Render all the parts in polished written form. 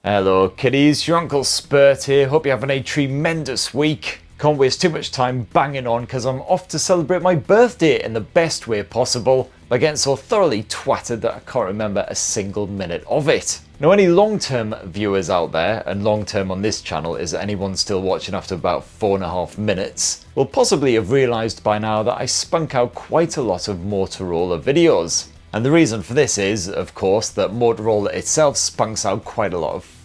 Hello kiddies, your Uncle Spurt here. Hope you're having a tremendous week. Can't waste too much time banging on because I'm off to celebrate my birthday in the best way possible by getting so thoroughly twatted that I can't remember a single minute of it. Now, any long-term viewers out there, and long-term on this channel is anyone still watching after about 4.5 minutes, will possibly have realised by now that I spunk out quite a lot of Motorola videos. And the reason for this is, of course, that Motorola itself spunks out quite a lot of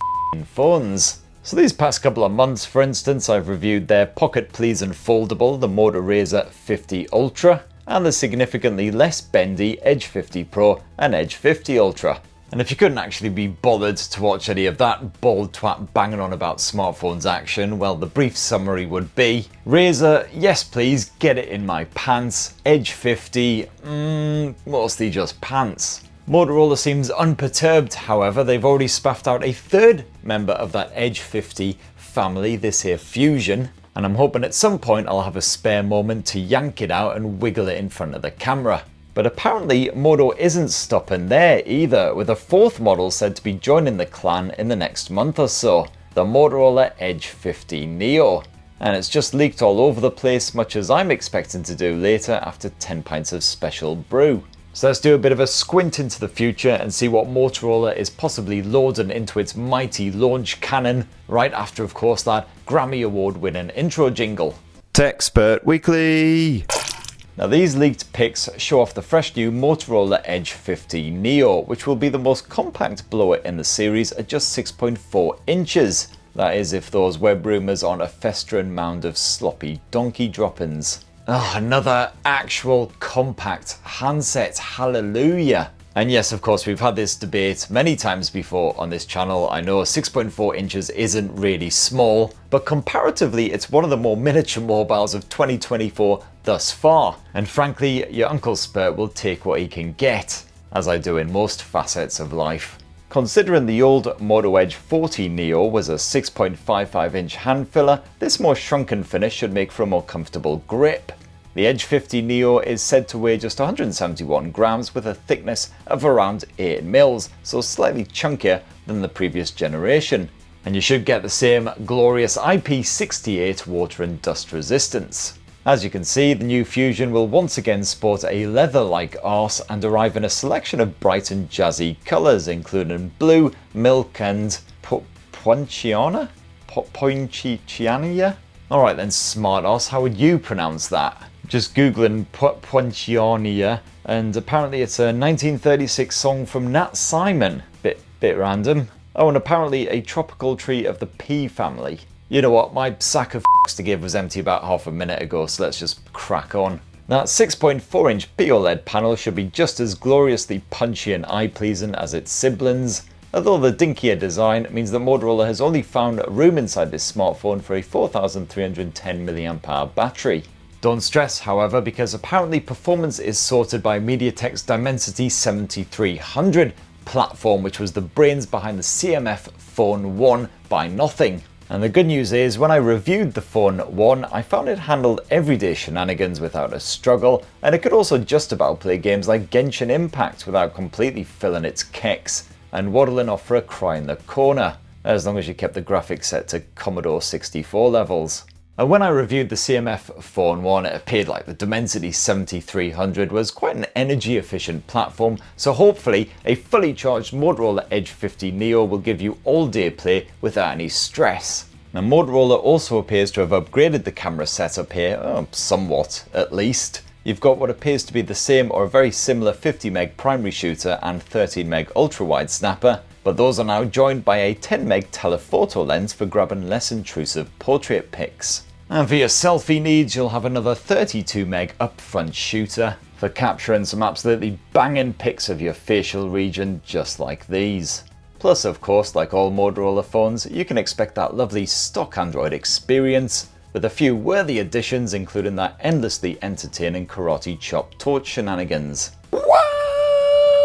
phones. So these past couple of months, for instance, I've reviewed their pocket pleasing foldable, the Moto Razr 50 Ultra, and the significantly less bendy Edge 50 Pro and Edge 50 Ultra. And if you couldn't actually be bothered to watch any of that bald twat banging on about smartphones action, well, the brief summary would be: Razr, yes please, get it in my pants. Edge 50, mostly just pants. Motorola seems unperturbed, however. They've already spaffed out a third member of that Edge 50 family, this here Fusion, and I'm hoping at some point I'll have a spare moment to yank it out and wiggle it in front of the camera. But apparently Moto isn't stopping there either, with a fourth model said to be joining the clan in the next month or so, the Motorola Edge 50 Neo. And it's just leaked all over the place, much as I'm expecting to do later after 10 pints of special brew. So let's do a bit of a squint into the future and see what Motorola is possibly loading into its mighty launch cannon, right after, of course, that Grammy Award winning intro jingle. Tech Spurt Weekly! Now, these leaked pics show off the fresh new Motorola Edge 50 Neo, which will be the most compact blower in the series at just 6.4 inches. That is, if those web rumours aren't a festering mound of sloppy donkey droppings. Oh, another actual compact handset, hallelujah. And yes, of course, we've had this debate many times before on this channel. I know 6.4 inches isn't really small, but comparatively, it's one of the more miniature mobiles of 2024 thus far. And frankly, your Uncle Spurt will take what he can get, as I do in most facets of life. Considering the old Moto Edge 40 Neo was a 6.55 inch hand filler, this more shrunken finish should make for a more comfortable grip. The Edge 50 Neo is said to weigh just 171 grams with a thickness of around 8 mils, so slightly chunkier than the previous generation. And you should get the same glorious IP68 water and dust resistance. As you can see, the new Fusion will once again sport a leather-like arse and arrive in a selection of bright and jazzy colours, including blue, milk and poinciana? Poinciana? Alright then, smart arse, how would you pronounce that? Just googling poinciana, and apparently it's a 1936 song from Nat Simon. Bit random. Oh, and apparently a tropical tree of the pea family. You know what, my sack of f***s to give was empty about half a minute ago, so let's just crack on. That 6.4 inch POLED panel should be just as gloriously punchy and eye-pleasing as its siblings, although the dinkier design means that Motorola has only found room inside this smartphone for a 4310 mAh battery. Don't stress, however, because apparently performance is sorted by MediaTek's Dimensity 7300 platform, which was the brains behind the CMF Phone 1 by Nothing. And the good news is, when I reviewed the Phone 1, I found it handled everyday shenanigans without a struggle, and it could also just about play games like Genshin Impact without completely filling its kecks and waddling off for a cry in the corner, as long as you kept the graphics set to Commodore 64 levels. And when I reviewed the CMF Phone 1, it appeared like the Dimensity 7300 was quite an energy efficient platform, so hopefully a fully charged Motorola Edge 50 Neo will give you all day play without any stress. Now, Motorola also appears to have upgraded the camera setup here, somewhat at least. You've got what appears to be the same or a very similar 50 meg primary shooter and 13 meg ultra wide snapper, but those are now joined by a 10 meg telephoto lens for grabbing less intrusive portrait pics. And for your selfie needs, you'll have another 32 meg upfront shooter for capturing some absolutely banging pics of your facial region just like these. Plus, of course, like all Motorola phones, you can expect that lovely stock Android experience, with a few worthy additions including that endlessly entertaining karate chop torch shenanigans.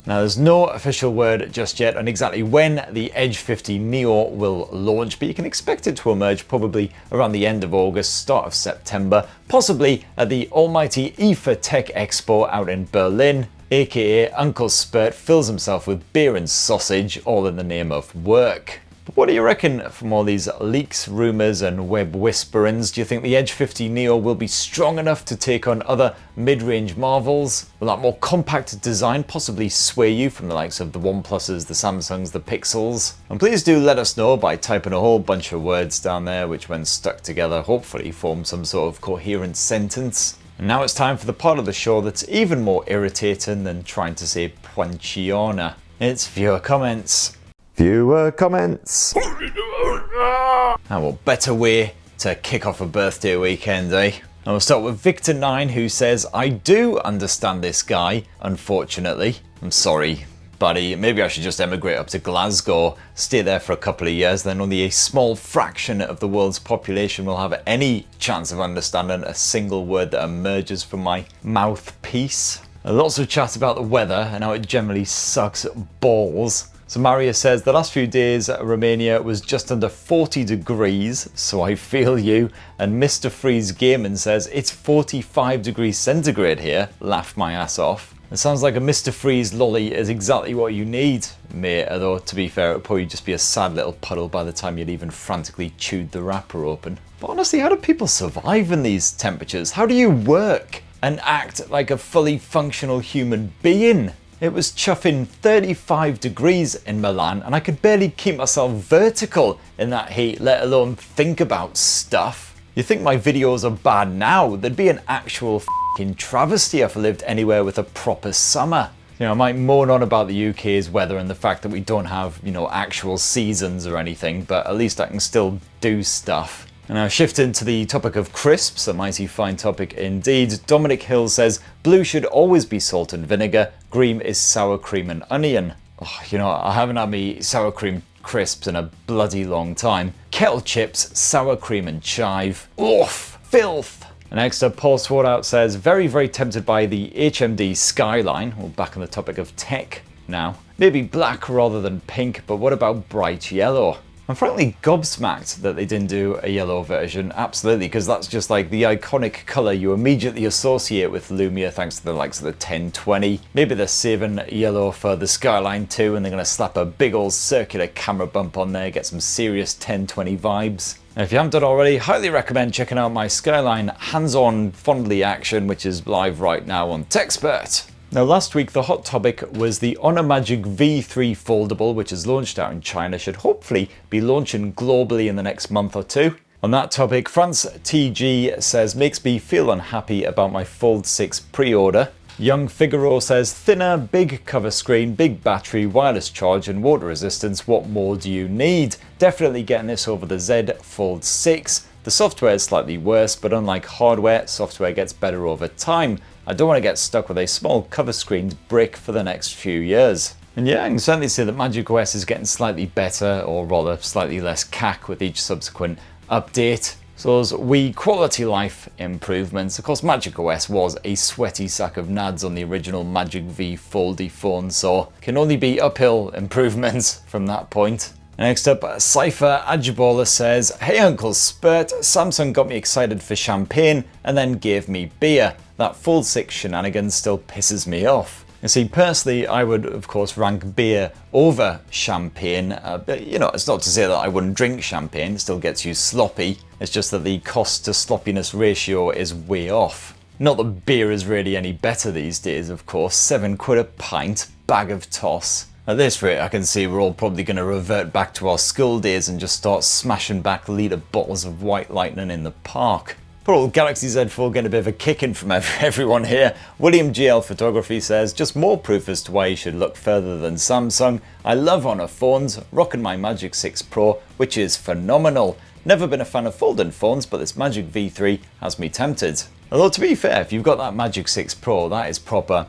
Now, there's no official word just yet on exactly when the Edge 50 Neo will launch, but you can expect it to emerge probably around the end of August, start of September, possibly at the almighty IFA Tech Expo out in Berlin, aka Uncle Spurt fills himself with beer and sausage, all in the name of work. But what do you reckon from all these leaks, rumours and web whisperings? Do you think the Edge 50 Neo will be strong enough to take on other mid-range marvels? Will that more compact design possibly sway you from the likes of the OnePluses, the Samsungs, the Pixels? And please do let us know by typing a whole bunch of words down there, which when stuck together hopefully form some sort of coherent sentence. And now it's time for the part of the show that's even more irritating than trying to say Punciana. It's viewer comments. Viewer comments. Oh, well, better way to kick off a birthday weekend, eh? And we'll start with Victor9, who says, I do understand this guy, unfortunately. I'm sorry, buddy. Maybe I should just emigrate up to Glasgow, stay there for a couple of years, then only a small fraction of the world's population will have any chance of understanding a single word that emerges from my mouthpiece. Lots of chat about the weather and how it generally sucks balls. So Maria says, the last few days Romania was just under 40 degrees, so I feel you. And Mr. Freeze Gaming says, it's 45 degrees centigrade here. Laugh my ass off. It sounds like a Mr. Freeze lolly is exactly what you need, mate, although to be fair, it would probably just be a sad little puddle by the time you'd even frantically chewed the wrapper open. But honestly, how do people survive in these temperatures? How do you work and act like a fully functional human being? It was chuffing 35 degrees in Milan and I could barely keep myself vertical in that heat, let alone think about stuff. You think my videos are bad now? There'd be an actual f***ing travesty if I lived anywhere with a proper summer. You know, I might moan on about the UK's weather and the fact that we don't have, you know, actual seasons or anything, but at least I can still do stuff. And now shifting to the topic of crisps, a mighty fine topic indeed. Dominic Hill says, blue should always be salt and vinegar, green is sour cream and onion. Oh, you know, I haven't had me sour cream crisps in a bloody long time. Kettle chips, sour cream and chive. Oof, filth. And next up, Paul Swartout says, very, very tempted by the HMD Skyline. Well, back on the topic of tech now. Maybe black rather than pink, but what about bright yellow? I'm frankly gobsmacked that they didn't do a yellow version, absolutely, because that's just like the iconic colour you immediately associate with Lumia thanks to the likes of the 1020. Maybe they're saving yellow for the Skyline 2 and they're going to slap a big old circular camera bump on there, get some serious 1020 vibes. And if you haven't done already, highly recommend checking out my Skyline hands-on fondly action, which is live right now on Tech Spurt. Now last week the hot topic was the Honor Magic V3 foldable, which is launched out in China, should hopefully be launching globally in the next month or two. On that topic, France TG says, makes me feel unhappy about my Fold 6 pre-order. Young Figaro says, thinner, big cover screen, big battery, wireless charge and water resistance, what more do you need? Definitely getting this over the Z Fold 6. The software is slightly worse, but unlike hardware, software gets better over time. I don't want to get stuck with a small cover screened brick for the next few years. And yeah, I can certainly say that Magic OS is getting slightly better, or rather slightly less cack with each subsequent update. So those wee quality life improvements. Of course, Magic OS was a sweaty sack of nads on the original Magic V Foldy phone, so can only be uphill improvements from that point. Next up, Cypher Ajibola says, hey Uncle Spurt, Samsung got me excited for champagne and then gave me beer. That Fold 6 shenanigans still pisses me off. You see, personally, I would of course rank beer over champagne, but you know, it's not to say that I wouldn't drink champagne, it still gets you sloppy. It's just that the cost to sloppiness ratio is way off. Not that beer is really any better these days, of course, £7 a pint, bag of toss. At this rate, I can see we're all probably going to revert back to our school days and just start smashing back litre bottles of White Lightning in the park. Poor old Galaxy Z Fold getting a bit of a kicking from everyone here. William GL Photography says, just more proof as to why you should look further than Samsung. I love Honor phones, rocking my Magic 6 Pro, which is phenomenal. Never been a fan of folding phones, but this Magic V3 has me tempted. Although to be fair, if you've got that Magic 6 Pro, that is proper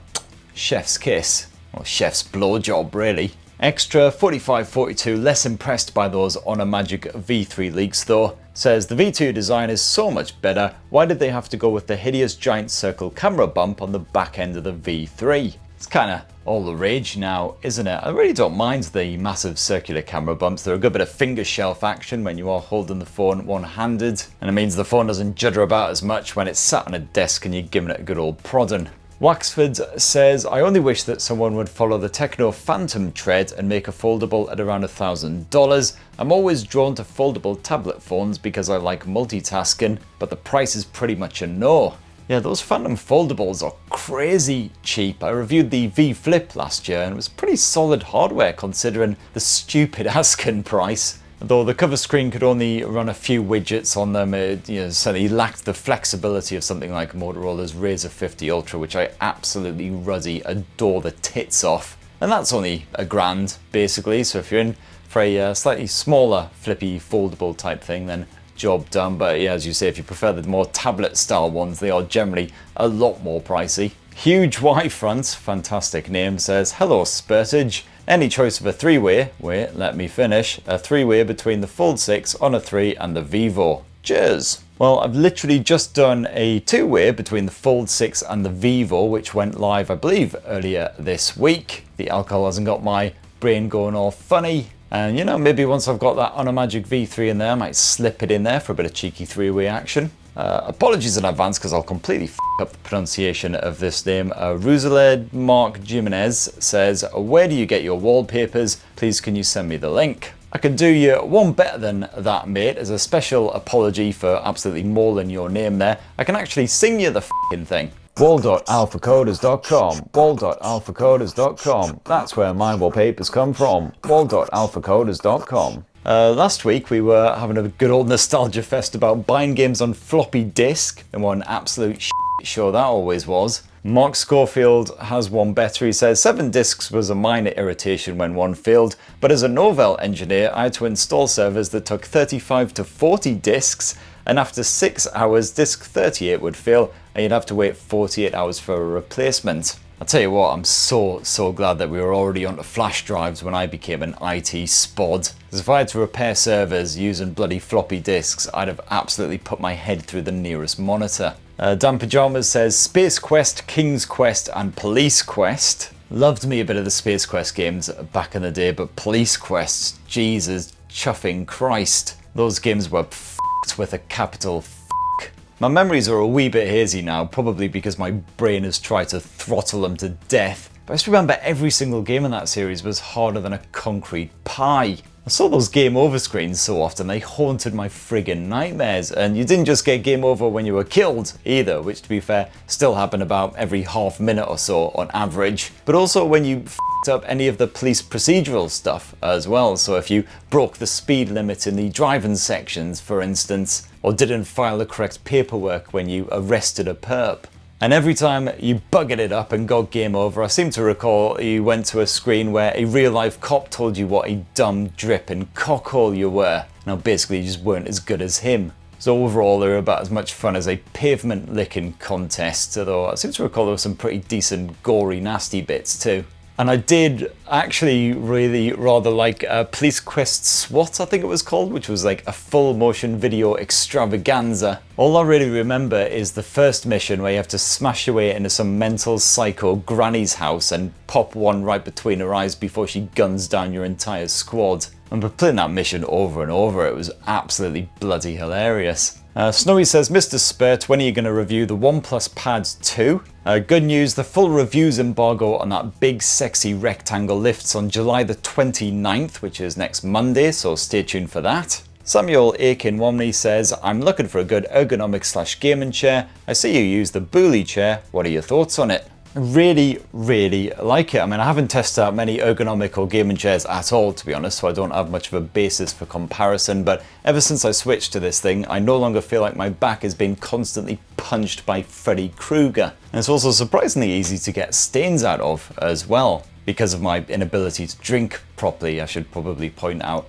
chef's kiss. Or chef's blowjob, really. Extra 4542, less impressed by those Honor Magic V3 leaks though. Says the V2 design is so much better, why did they have to go with the hideous giant circle camera bump on the back end of the V3? It's kinda all the rage now, isn't it? I really don't mind the massive circular camera bumps. They're a good bit of finger shelf action when you are holding the phone one-handed, and it means the phone doesn't judder about as much when it's sat on a desk and you're giving it a good old prodding. Waxford says, I only wish that someone would follow the Techno Phantom trend and make a foldable at around $1,000. I'm always drawn to foldable tablet phones because I like multitasking, but the price is pretty much a no. Yeah, those Phantom foldables are crazy cheap. I reviewed the V Flip last year and it was pretty solid hardware considering the stupid asking price. Though the cover screen could only run a few widgets on them, it certainly lacked the flexibility of something like Motorola's Razr 50 Ultra, which I absolutely ruddy adore the tits off. And that's only $1,000 basically, so if you're in for a slightly smaller flippy foldable type thing, then job done. But yeah, as you say, if you prefer the more tablet style ones, they are generally a lot more pricey. Huge Y Front, fantastic name, says, hello Spurtage. Any choice of a three-way, wait, let me finish, a three-way between the Fold 6, Honor 3 and the Vivo. Cheers! Well, I've literally just done a two-way between the Fold 6 and the Vivo, which went live, I believe, earlier this week. The alcohol hasn't got my brain going all funny. And you know, maybe once I've got that Honor Magic V3 in there, I might slip it in there for a bit of cheeky three-way action. Apologies in advance because I'll completely f up the pronunciation of this name. Ruzeled Mark Jimenez says, where do you get your wallpapers? Please can you send me the link? I can do you one better than that, mate. As a special apology for absolutely mauling your name there, I can actually sing you the f***ing thing. Wall.alphacoders.com, wall.alphacoders.com, that's where my wallpapers come from, wall.alphacoders.com. Last week we were having a good old nostalgia fest about buying games on floppy disk, and what an absolute show that always was. Mark Schofield has one better. He says, 7 disks was a minor irritation when one failed, but as a Novell engineer I had to install servers that took 35 to 40 disks, and after 6 hours disk 38 would fail and you'd have to wait 48 hours for a replacement. I'll tell you what, I'm so glad that we were already onto flash drives when I became an IT spod. Because if I had to repair servers using bloody floppy disks, I'd have absolutely put my head through the nearest monitor. Dan Pajamas says, Space Quest, King's Quest and Police Quest. Loved me a bit of the Space Quest games back in the day, but Police Quest, Jesus chuffing Christ. Those games were f***ed with a capital F***. My memories are a wee bit hazy now, probably because my brain has tried to throttle them to death. But I just remember every single game in that series was harder than a concrete pie. I saw those game over screens so often, they haunted my friggin' nightmares. And you didn't just get game over when you were killed either, which to be fair, still happened about every half minute or so on average. But also when you f***ed up any of the police procedural stuff as well. So if you broke the speed limit in the driving sections, for instance, or didn't file the correct paperwork when you arrested a perp. And every time you buggered it up and got game over, I seem to recall you went to a screen where a real life cop told you what a dumb drip and cockhole you were. Now basically you just weren't as good as him. So overall they were about as much fun as a pavement licking contest, although I seem to recall there were some pretty decent gory nasty bits too. And I did actually really rather like Police Quest SWAT, I think it was called, which was like a full motion video extravaganza. All I really remember is the first mission where you have to smash your way into some mental psycho granny's house and pop one right between her eyes before she guns down your entire squad. And by playing that mission over and over, it was absolutely bloody hilarious. Snowy says, Mr. Spurt, when are you going to review the OnePlus Pad 2? Good news, the full reviews embargo on that big sexy rectangle lifts on July the 29th, which is next Monday, so stay tuned for that. Samuel Aiken-Womney says, I'm looking for a good ergonomic / gaming chair. I see you use the Bully chair. What are your thoughts on it? I really like it. I mean, I haven't tested out many ergonomic or gaming chairs at all, to be honest, so I don't have much of a basis for comparison, but ever since I switched to this thing, I no longer feel like my back is being constantly punched by Freddy Krueger. And it's also surprisingly easy to get stains out of as well, because of my inability to drink properly, I should probably point out.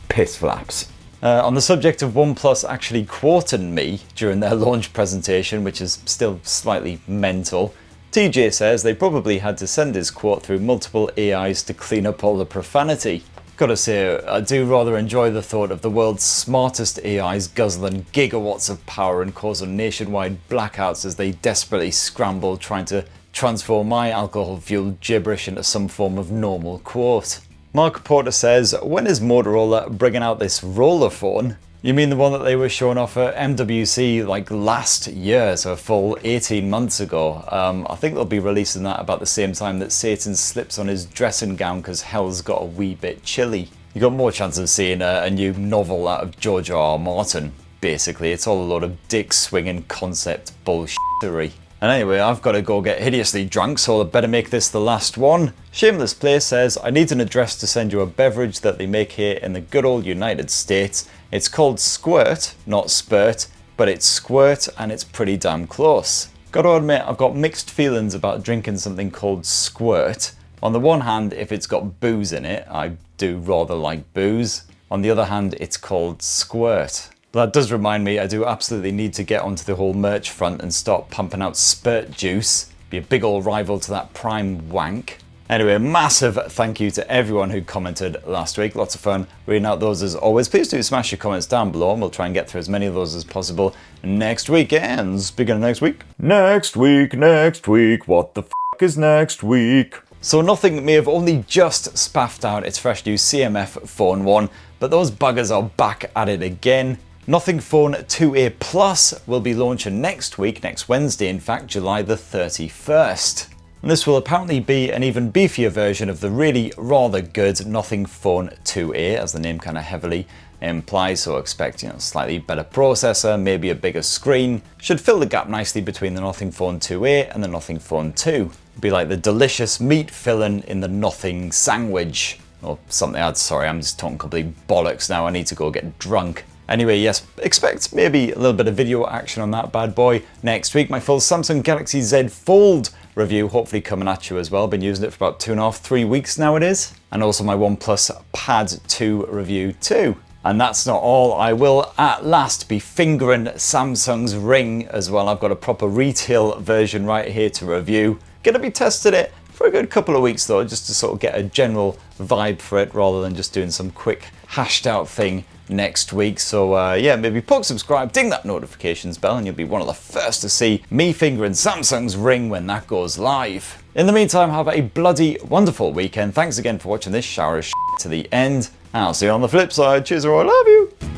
Piss flaps. On the subject of OnePlus actually quoting me during their launch presentation, which is still slightly mental, TJ says they probably had to send his quote through multiple AIs to clean up all the profanity. Gotta say, I do rather enjoy the thought of the world's smartest AIs guzzling gigawatts of power and causing nationwide blackouts as they desperately scramble trying to transform my alcohol-fueled gibberish into some form of normal quote. Mark Porter says, when is Motorola bringing out this roller phone? You mean the one that they were showing off at MWC like last year, so a full 18 months ago? I think they'll be releasing that about the same time that Satan slips on his dressing gown because hell's got a wee bit chilly. You got more chance of seeing a new novel out of George R.R. Martin. Basically, it's all a lot of dick swinging concept bullshittery. And anyway, I've got to go get hideously drunk, so I better make this the last one. Shameless Play says, I need an address to send you a beverage that they make here in the good old United States. It's called Squirt, not Spurt, but it's Squirt and it's pretty damn close. Gotta admit, I've got mixed feelings about drinking something called Squirt. On the one hand, if it's got booze in it, I do rather like booze. On the other hand, it's called Squirt. But that does remind me, I do absolutely need to get onto the whole merch front and start pumping out Spurt juice. Be a big old rival to that Prime wank. Anyway, massive thank you to everyone who commented last week. Lots of fun reading out those as always. Please do smash your comments down below and we'll try and get through as many of those as possible next week. And speaking of next week, Next week, what the f is next week? So Nothing may have only just spaffed out its fresh new CMF Phone 1, but those buggers are back at it again. Nothing Phone 2A Plus will be launching next week, next Wednesday in fact, July the 31st. And this will apparently be an even beefier version of the really rather good Nothing Phone 2A, as the name kind of heavily implies, so expect, slightly better processor, maybe a bigger screen. Should fill the gap nicely between the Nothing Phone 2A and the Nothing Phone 2. It'll be like the delicious meat filling in the Nothing sandwich. Or something else, sorry, I'm just talking complete bollocks now, I need to go get drunk. Anyway, yes, expect maybe a little bit of video action on that bad boy next week. My full Samsung Galaxy Z Fold review hopefully coming at you as well. Been using it for about 2.5, 3 weeks now it is. And also my OnePlus Pad 2 review too. And that's not all, I will at last be fingering Samsung's Ring as well. I've got a proper retail version right here to review. Gonna be testing it for a good couple of weeks though, just to sort of get a general vibe for it rather than just doing some quick hashed out thing next week. So yeah, maybe poke subscribe, ding that notifications bell, and you'll be one of the first to see me fingering Samsung's Ring when that goes live. In the meantime, have a bloody wonderful weekend. Thanks again for watching this shower of shit to the end. I'll see you on the flip side. Cheers, I love you.